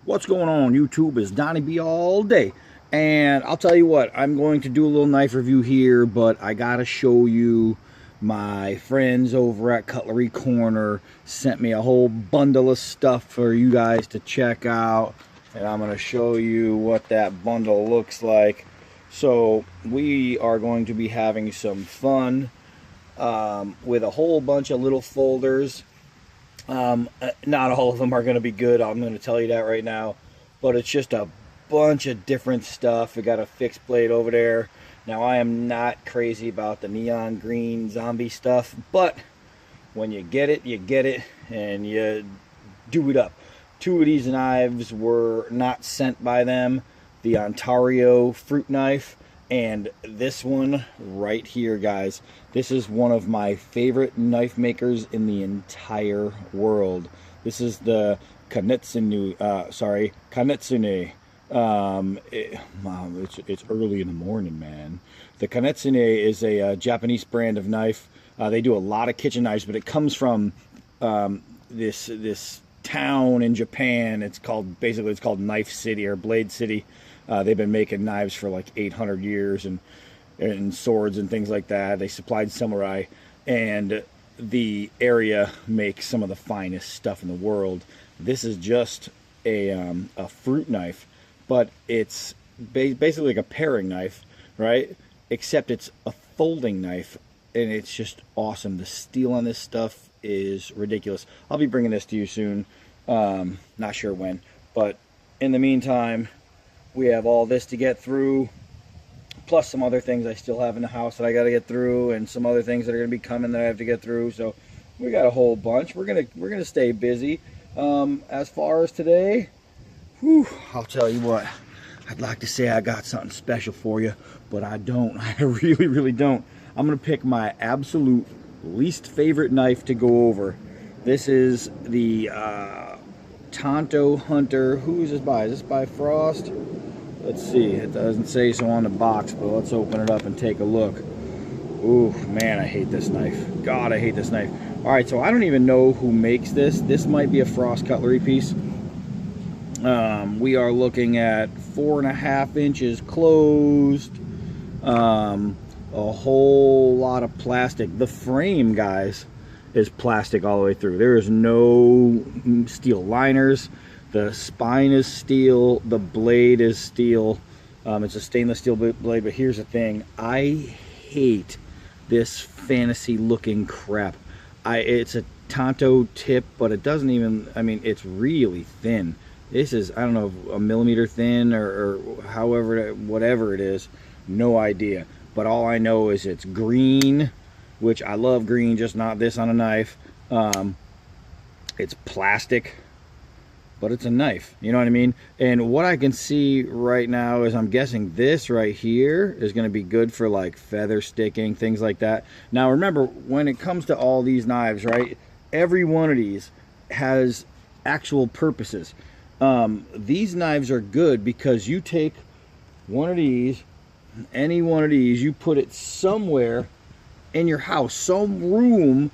What's going on YouTube? Is Donnie B all day. And I'll tell you what, I'm going to do a little knife review here, but I gotta show you my friends over at Cutlery Corner sent me a whole bundle of stuff for you guys to check out, and I'm going to show you what that bundle looks like. So we are going to be having some fun with a whole bunch of little folders. Not all of them are going to be good, I'm going to tell you that right now, but it's just a bunch of different stuff. We got a fixed blade over there. Now, I am not crazy about the neon green zombie stuff, but when you get it, and you do it up. Two of these knives were not sent by them. The Ontario fruit knife, and this one right here, guys. This is one of my favorite knife makers in the entire world. This is the Kanetsune. It's early in the morning, man. The Kanetsune is a Japanese brand of knife. They do a lot of kitchen knives, but it comes from this town in Japan. It's called Knife City or Blade City. They've been making knives for like 800 years and swords and things like that. They supplied samurai, and the area makes some of the finest stuff in the world. This is just a fruit knife, but it's basically like a paring knife, right? Except it's a folding knife, and it's just awesome. The steel on this stuff is ridiculous. I'll be bringing this to you soon. Not sure when, but in the meantime, we have all this to get through, plus some other things I still have in the house that I got to get through, and some other things that are going to be coming that I have to get through. So we got a whole bunch. We're gonna stay busy. As far as today, whew, I'll tell you what, I'd like to say I got something special for you, but I don't. I really don't. I'm going to pick my absolute least favorite knife to go over. This is the Tanto Hunter. Who is this by? Is this by Frost? Let's see. It doesn't say so on the box, but let's open it up and take a look. Ooh, man, I hate this knife. God, I hate this knife. All right, so I don't even know who makes this. This might be a Frost cutlery piece. We are looking at 4.5 inches closed. A whole lot of plastic. The frame, guys, is plastic all the way through. There is no steel liners. The spine is steel. The blade is steel. It's a stainless steel blade, but here's the thing. I hate this fantasy looking crap. It's a Tanto tip, but it doesn't even, I mean, it's really thin. This is, I don't know, a millimeter thin or however, whatever it is, no idea. But all I know is it's green, which I love green, just not this on a knife. It's plastic, but it's a knife, you know what I mean? And what I can see right now is, I'm guessing this right here is going to be good for like feather sticking, things like that. Now remember, when it comes to all these knives, right, every one of these has actual purposes. These knives are good because you take one of these, any one of these, you put it somewhere in your house. Some room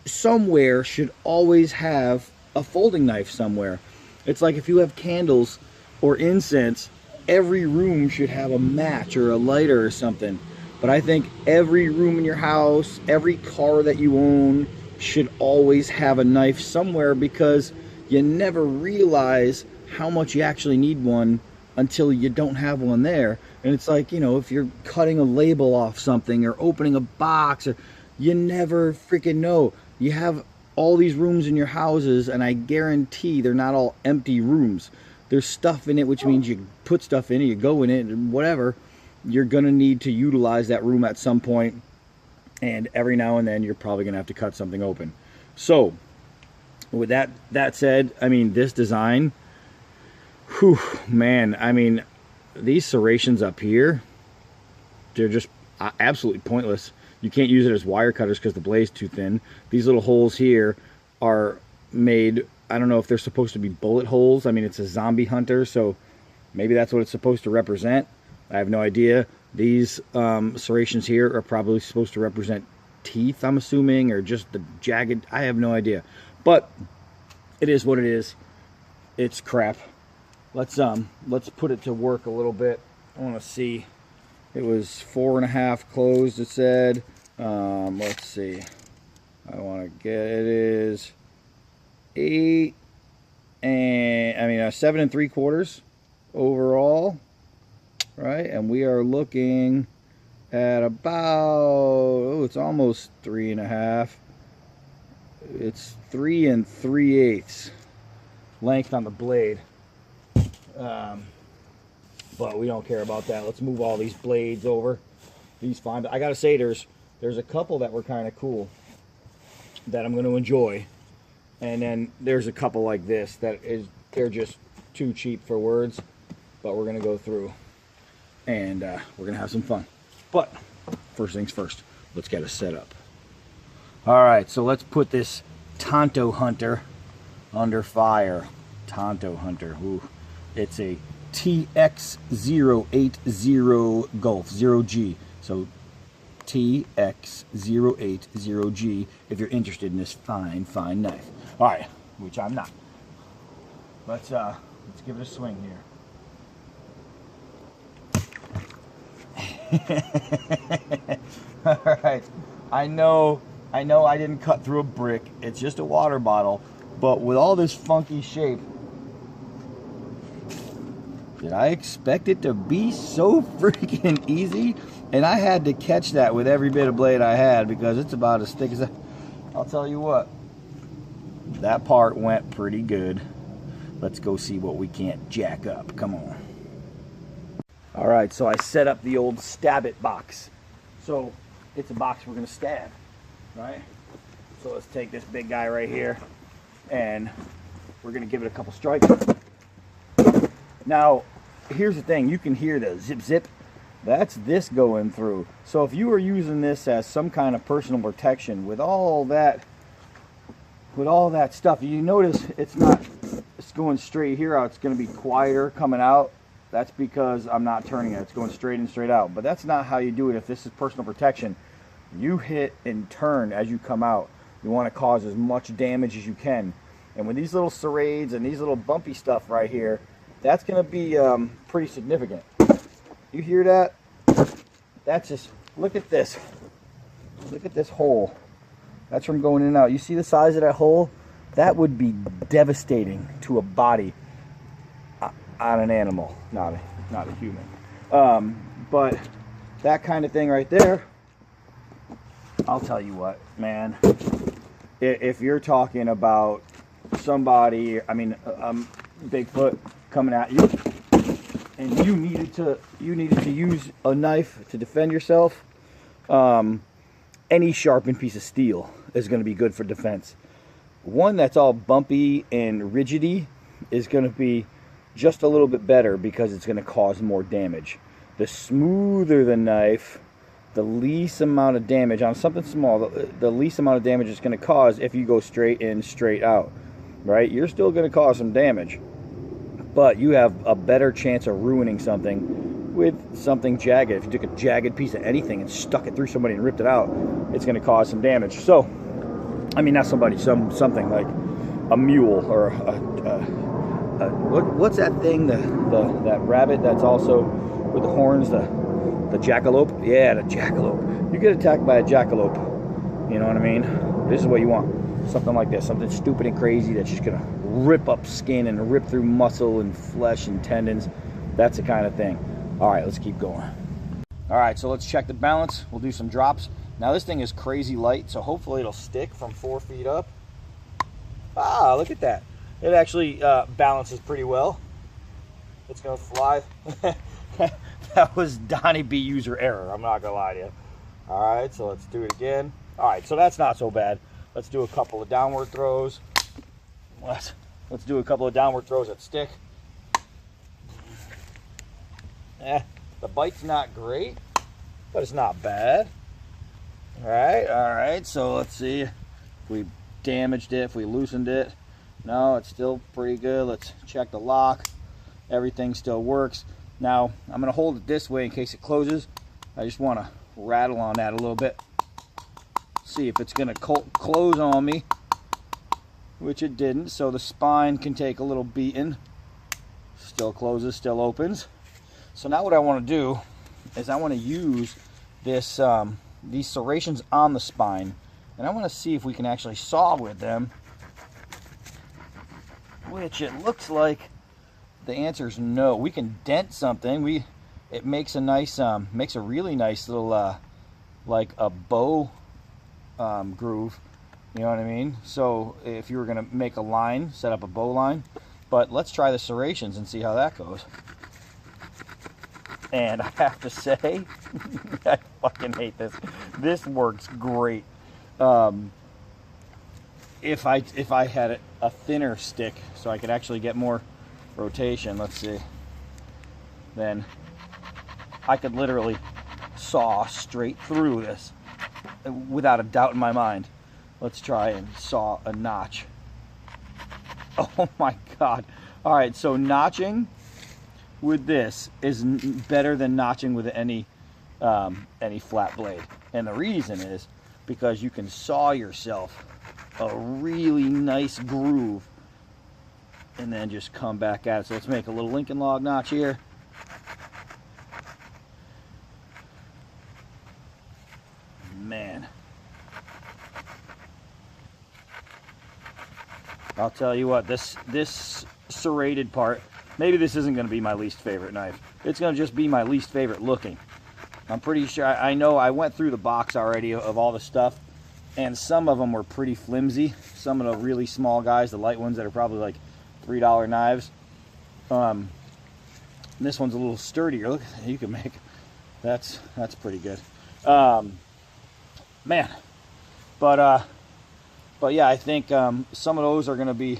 somewhere should always have a folding knife somewhere. It's like if you have candles or incense, every room should have a match or a lighter or something. But I think every room in your house, every car that you own should always have a knife somewhere, because you never realize how much you actually need one until you don't have one there. And it's like, you know, if you're cutting a label off something or opening a box, or you never freaking know. You have all these rooms in your houses, and I guarantee they're not all empty rooms. There's stuff in it, which means you put stuff in it, you go in it, and whatever. You're gonna need to utilize that room at some point, and every now and then you're probably gonna have to cut something open. So with that said, I mean, this design, whew, man, I mean, these serrations up here, they're just absolutely pointless. You can't use it as wire cutters because the blade's too thin. These little holes here are made, I don't know if they're supposed to be bullet holes. I mean, it's a zombie hunter, so maybe that's what it's supposed to represent. I have no idea. These serrations here are probably supposed to represent teeth, I'm assuming, or just the jagged, I have no idea. But it is what it is. It's crap. let's put it to work a little bit. I want to see. It was 4.5 closed, it said. Let's see. I want to get, it is 8 and, 7 3/4 overall, right? And we are looking at about, oh, it's almost 3.5. It's 3 3/8 length on the blade. But we don't care about that. Let's move all these blades over. These fine. But I gotta say, there's a couple that were kind of cool that I'm going to enjoy, and then there's a couple like this that they're just too cheap for words. But we're gonna go through and we're gonna have some fun. But first things first, let's get it set up. All right, so let's put this Tanto Hunter under fire. Tanto Hunter. Ooh, it's a TX080 Gulf 0G. So TX080G if you're interested in this fine knife. All right, which I'm not. Let's give it a swing here. All right, I know I didn't cut through a brick. It's just a water bottle, but with all this funky shape, did I expect it to be so freaking easy? And I had to catch that with every bit of blade I had, because it's about as thick as a... I'll tell you what, that part went pretty good. Let's go see what we can't jack up. Come on. All right, so I set up the old stab it box. So it's a box we're gonna stab, right? So let's take this big guy right here, and we're gonna give it a couple strikes. Now, here's the thing, you can hear the zip zip. That's this going through. So if you were using this as some kind of personal protection with all that stuff, you notice it's going straight here out. It's going to be quieter coming out. That's because I'm not turning it. It's going straight in, straight out. But that's not how you do it if this is personal protection. You hit and turn as you come out. You want to cause as much damage as you can. And with these little serrades and these little bumpy stuff right here, that's going to be pretty significant. You hear that? That's just, look at this. Look at this hole. That's from going in and out. You see the size of that hole? That would be devastating to a body on an animal, not a human. But that kind of thing right there, I'll tell you what, man. If you're talking about somebody, Bigfoot coming at you, and you needed to use a knife to defend yourself, any sharpened piece of steel is going to be good for defense. One that's all bumpy and rigidy is going to be just a little bit better, because it's going to cause more damage. The smoother the knife, the least amount of damage on something small, the least amount of damage it's going to cause if you go straight in, straight out, right? You're still going to cause some damage, but you have a better chance of ruining something with something jagged. If you took a jagged piece of anything and stuck it through somebody and ripped it out, it's going to cause some damage. So, not somebody, something like a mule or what's that thing? That rabbit that's also with the horns, the jackalope. Yeah, the jackalope. You get attacked by a jackalope, you know what I mean? This is what you want. Something like this, something stupid and crazy that's just gonna rip up skin and rip through muscle and flesh and tendons. That's the kind of thing. All right, let's keep going. All right, so let's check the balance. We'll do some drops. Now this thing is crazy light, so hopefully it'll stick from 4 feet up. Ah, look at that. It actually balances pretty well. It's gonna fly. That was Donnie B user error, I'm not gonna lie to you. All right, so let's do it again. All right, so that's not so bad. Let's do a couple of downward throws. Let's do a couple of downward throws that stick. The bite's not great, but it's not bad. All right, so let's see if we damaged it, if we loosened it. No, it's still pretty good. Let's check the lock. Everything still works. Now, I'm gonna hold it this way in case it closes. I just wanna rattle on that a little bit. See if it's gonna close on me, which it didn't, so the spine can take a little beating. Still closes, still opens. So now what I want to do is I want to use this these serrations on the spine, and I want to see if we can actually saw with them, which it looks like the answer is no. We can dent something. It makes a nice makes a really nice little like a bow groove, you know what I mean? So if you were gonna make a line, set up a bow line. But let's try the serrations and see how that goes. And I have to say, I fucking hate this. This works great. If I had a thinner stick, so I could actually get more rotation, let's see, then I could literally saw straight through this without a doubt in my mind. Let's try and saw a notch. Oh my God. All right, so notching with this is better than notching with any flat blade. And the reason is because you can saw yourself a really nice groove and then just come back at it. So let's make a little Lincoln log notch here. Man, I'll tell you what, this serrated part, maybe this isn't going to be my least favorite knife. It's going to just be my least favorite looking. I'm pretty sure, I know I went through the box already of all the stuff, and some of them were pretty flimsy. Some of the really small guys, the light ones that are probably like $3 knives. This one's a little sturdier. Look, you can make, that's pretty good. Man, but yeah, I think some of those are going to be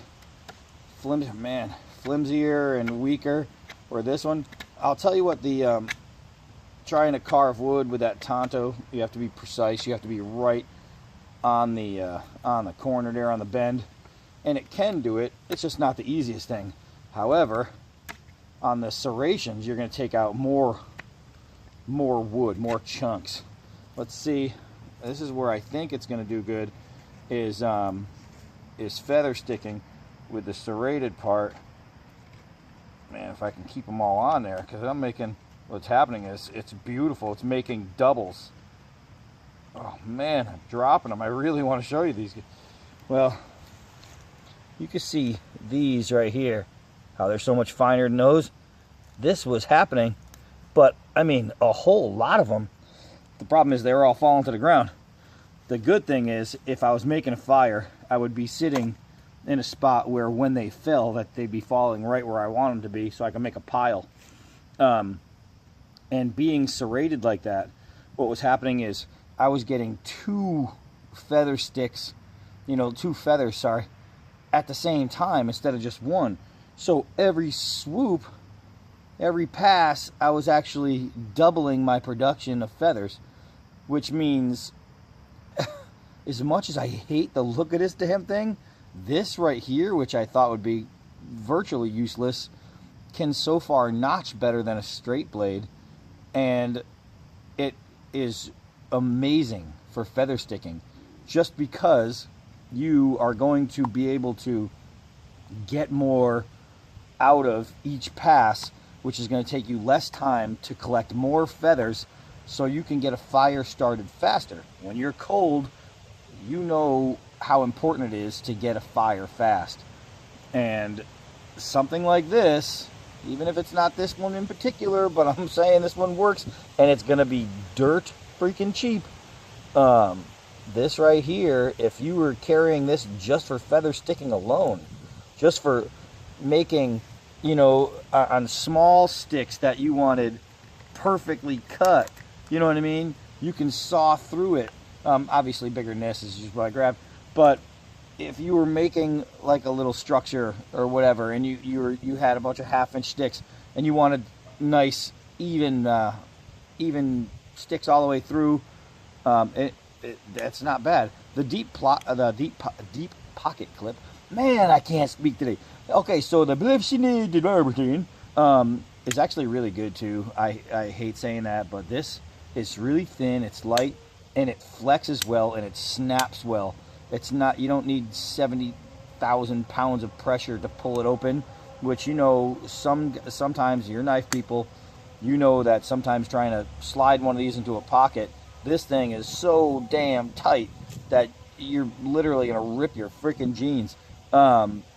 flimsier and weaker. Or this one, I'll tell you what, the trying to carve wood with that Tanto, you have to be precise. You have to be right on the corner there, on the bend, and it can do it. It's just not the easiest thing. However, on the serrations, you're going to take out more wood, more chunks. Let's see. This is where I think it's going to do good, is feather sticking with the serrated part. Man, if I can keep them all on there, because I'm making, what's happening is it's beautiful. It's making doubles. Oh man, I'm dropping them. I really want to show you these. Well, you can see these right here, how they're so much finer than those. This was happening, but I mean, a whole lot of them. The problem is they were all falling to the ground. The good thing is, if I was making a fire, I would be sitting in a spot where when they fell, that they'd be falling right where I want them to be, so I can make a pile. And being serrated like that, what was happening is I was getting two feathers, sorry, at the same time instead of just one. So every swoop, every pass, I was actually doubling my production of feathers, which means as much as I hate the look of this damn thing, this right here, which I thought would be virtually useless, can so far notch better than a straight blade, and it is amazing for feather sticking, just because you are going to be able to get more out of each pass, which is going to take you less time to collect more feathers, so you can get a fire started faster. When you're cold, you know how important it is to get a fire fast. And something like this, even if it's not this one in particular, but I'm saying this one works, and it's going to be dirt freaking cheap. This right here, if you were carrying this just for feather sticking alone, just for making, on small sticks that you wanted perfectly cut, you know what I mean? You can saw through it. Obviously bigger than this is just what I grabbed. But if you were making like a little structure or whatever, and you had a bunch of 1/2-inch sticks, and you wanted nice, even sticks all the way through, that's not bad. The deep pocket clip. Man, I can't speak today. Okay, so the blipsy everything is actually really good too. I hate saying that, but this is really thin. It's light, and it flexes well, and it snaps well. It's not, you don't need 70,000 pounds of pressure to pull it open, which, you know, sometimes you're knife people, you know that sometimes trying to slide one of these into a pocket, this thing is so damn tight that you're literally gonna rip your freaking jeans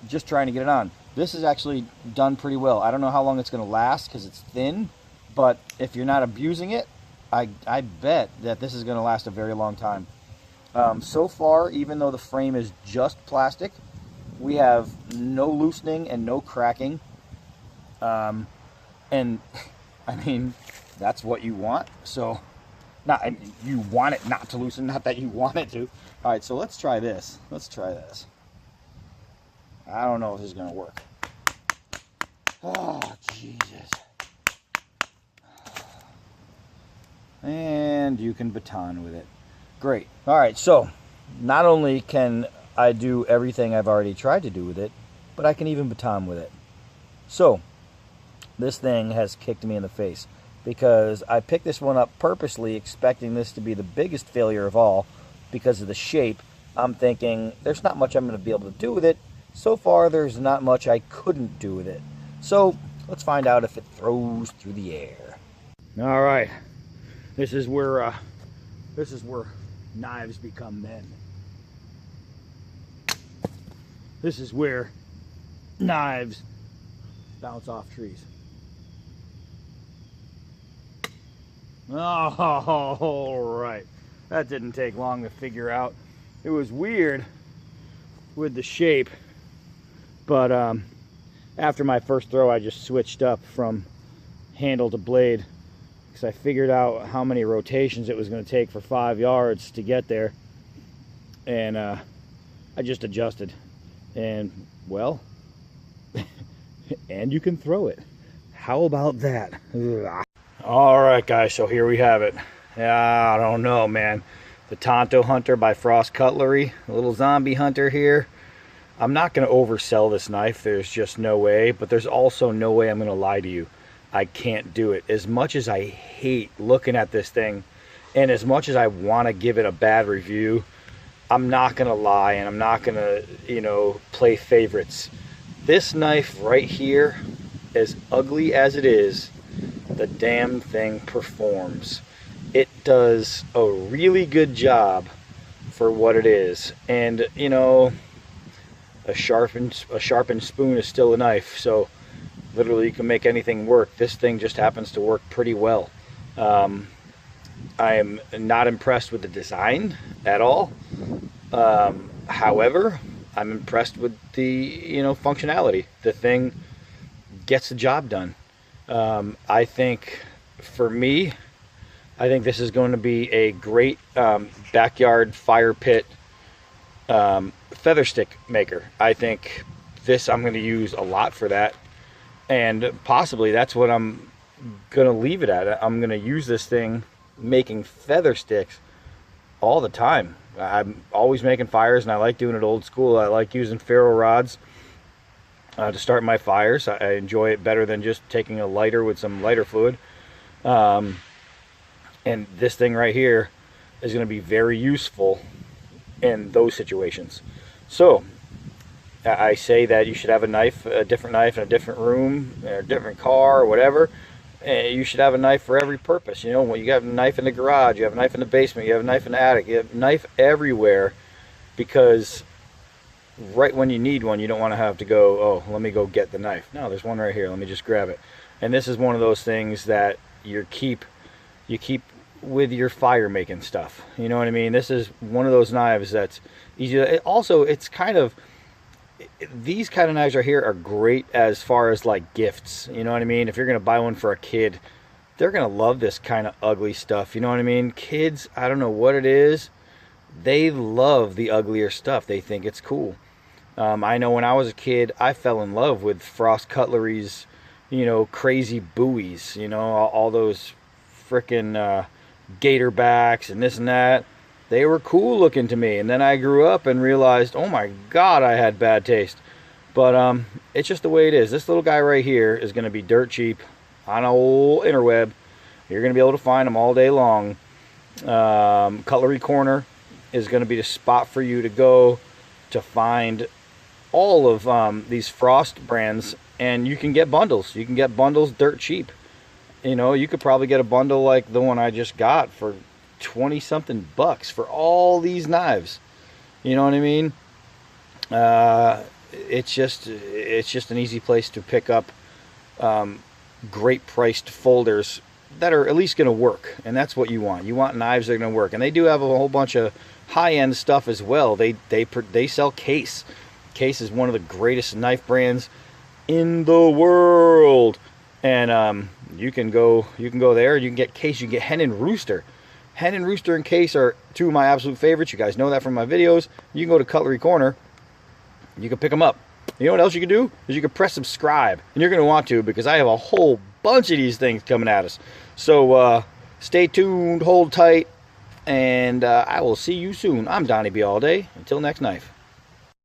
just trying to get it on. This is actually done pretty well. I don't know how long it's gonna last because it's thin, but if you're not abusing it, I bet that this is gonna last a very long time. So far, even though the frame is just plastic, we have no loosening and no cracking. And I mean, that's what you want. So, I mean, you want it not to loosen, not that you want it to. All right, so let's try this. Let's try this. I don't know if this is gonna work. Oh, Jesus. And you can baton with it. Great. All right, so not only can I do everything I've already tried to do with it, but I can even baton with it. So this thing has kicked me in the face because I picked this one up purposely expecting this to be the biggest failure of all because of the shape. I'm thinking there's not much I'm going to be able to do with it. So far, there's not much I couldn't do with it. So let's find out if it throws through the air. All right, this is where knives become men. This is where knives bounce off trees. All right, that didn't take long to figure out. It was weird with the shape, but after my first throw, I just switched up from handle to blade because I figured out how many rotations it was going to take for 5 yards to get there, and I just adjusted, and well, and you can throw it. How about that? All right, guys, so here we have it. Yeah, I don't know, man. The Tanto Hunter by Frost Cutlery, a little zombie hunter here. I'm not going to oversell this knife. There's just no way, but there's also no way I'm going to lie to you. I can't do it. As much as I hate looking at this thing, and as much as I want to give it a bad review, I'm not going to lie, and I'm not going to, you know, play favorites. This knife right here, as ugly as it is, the damn thing performs. It does a really good job for what it is. And, you know, a sharpened spoon is still a knife, so literally you can make anything work. This thing just happens to work pretty well. I am not impressed with the design at all. However, I'm impressed with the, you know, functionality. The thing gets the job done. I think, for me, I think this is going to be a great backyard fire pit feather stick maker. I think this I'm going to use a lot for that, and possibly that's what I'm going to leave it at. I'm going to use this thing making feather sticks all the time. I'm always making fires, and I like doing it old school. I like using ferro rods to start my fires. I enjoy it better than just taking a lighter with some lighter fluid. And this thing right here is going to be very useful in those situations. So I say that you should have a knife, a different knife in a different room, or a different car, or whatever. You should have a knife for every purpose. You know, when you have a knife in the garage, you have a knife in the basement, you have a knife in the attic, you have a knife everywhere, because right when you need one, you don't want to have to go, oh, let me go get the knife. No, there's one right here. Let me just grab it. And this is one of those things that you keep with your fire making stuff. You know what I mean? This is one of those knives that's easy. Also, it's kind of, these kind of knives right here are great as far as like gifts. You know what I mean? If you're going to buy one for a kid, they're going to love this kind of ugly stuff. You know what I mean? Kids, I don't know what it is, they love the uglier stuff. They think it's cool. I know when I was a kid, I fell in love with Frost Cutlery's, you know, crazy buoys, you know, all those frickin' gator backs and this and that. They were cool looking to me, and then I grew up and realized, oh my god, I had bad taste. But it's just the way it is. This little guy right here is going to be dirt cheap on an old interweb. You're going to be able to find them all day long. Cutlery Corner is going to be the spot for you to go to find all of these Frost brands And you can get bundles. You can get bundles dirt cheap. You know, you could probably get a bundle like the one I just got for 20 something bucks for all these knives. You know what I mean? It's just an easy place to pick up great priced folders that are at least going to work, and that's what you want. You want knives that are going to work, and they do have a whole bunch of high-end stuff as well. They sell Case. Case is one of the greatest knife brands in the world, and you can go there. You can get Case. You can get Hen and Rooster. Hen and Rooster and Case are two of my absolute favorites. You guys know that from my videos. You can go to Cutlery Corner. You can pick them up. You know what else you can do? Is you can press subscribe. And you're going to want to, because I have a whole bunch of these things coming at us. So stay tuned, hold tight, and I will see you soon. I'm Donnie B all day. Until next knife.